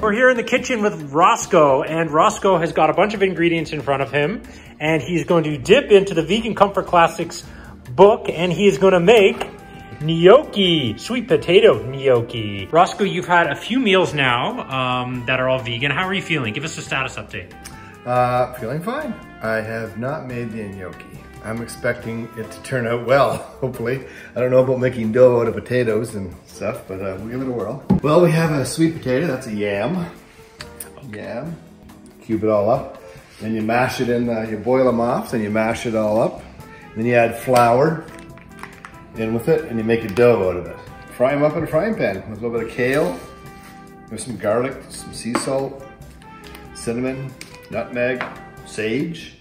We're here in the kitchen with Roscoe, and Roscoe has got a bunch of ingredients in front of him, and he's going to dip into the Vegan Comfort Classics book, and he is going to make gnocchi, sweet potato gnocchi. Roscoe, you've had a few meals now that are all vegan. How are you feeling? Give us a status update. Feeling fine. I have not made the gnocchi. I'm expecting it to turn out well, hopefully. I don't know about making dough out of potatoes and stuff, but we'll give it a whirl. Well, we have a sweet potato, that's a yam. Yam, cube it all up. Then you mash it in, you boil them off, then you mash it all up. Then you add flour in with it, and you make a dough out of it. Fry them up in a frying pan with a little bit of kale, with some garlic, some sea salt, cinnamon, nutmeg, sage.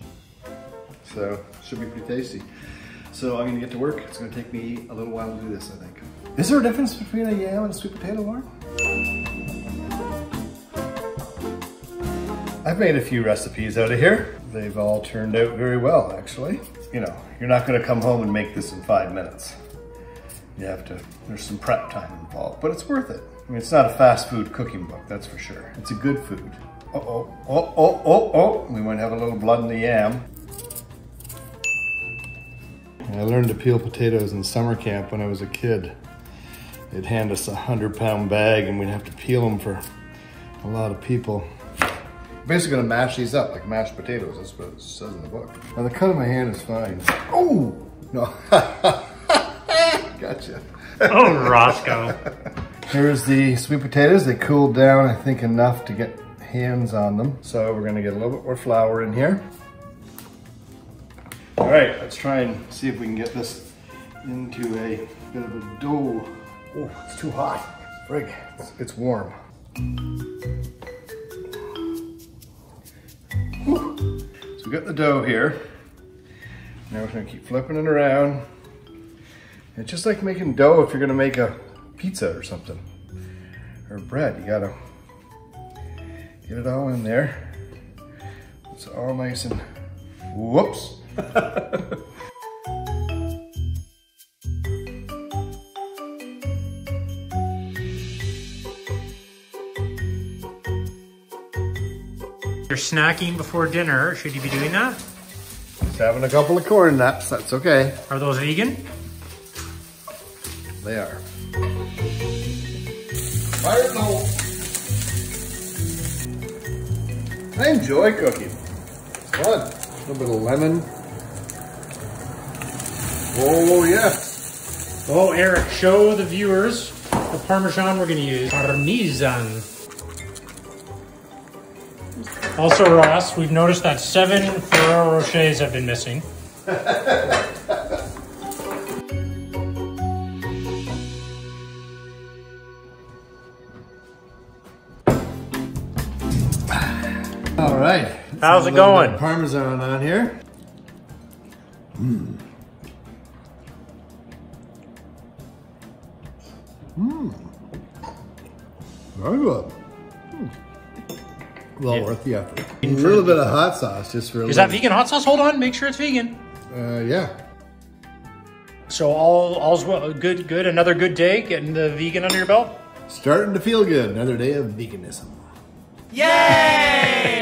So, should be pretty tasty. So I'm gonna get to work. It's gonna take me a little while to do this, I think. Is there a difference between a yam and a sweet potato, Lauren? I've made a few recipes out of here. They've all turned out very well, actually. You know, you're not gonna come home and make this in 5 minutes. You have to, there's some prep time involved, but it's worth it. I mean, it's not a fast food cooking book, that's for sure. It's a good food. We might have a little blood in the yam. I learned to peel potatoes in summer camp when I was a kid. They'd hand us a 100-pound bag and we'd have to peel them for a lot of people. Basically gonna mash these up like mashed potatoes, that's what it says in the book. Now the cut of my hand is fine. Oh, no. Gotcha. Oh, Roscoe. Here's the sweet potatoes. They cooled down, I think, enough to get hands on them. So we're gonna get a little bit more flour in here. All right, let's try and see if we can get this into a bit of a dough. Oh, it's too hot. Frig, it's warm. Whew. So we got the dough here. Now we're gonna keep flipping it around. It's just like making dough if you're gonna make a pizza or something, or bread. You gotta get it all in there. It's all nice and, whoops. You're snacking before dinner. Should you be doing that? Just having a couple of corn nuts, that's okay. Are those vegan? They are. Fire low. I enjoy cooking. It's fun. A little bit of lemon. Oh, yeah. Oh, Eric, show the viewers the Parmesan we're gonna use. Parmesan. Also, Ross, we've noticed that 7 Ferrero Rochers have been missing. All right. How's it going? Parmesan on here. Mmm. Mmm. Very good. Well worth the effort. A little bit of hot sauce just for a Is that vegan hot sauce? Hold on, make sure it's vegan. Yeah. So all's well, good. Another good day, getting the vegan under your belt. Starting to feel good. Another day of veganism. Yay!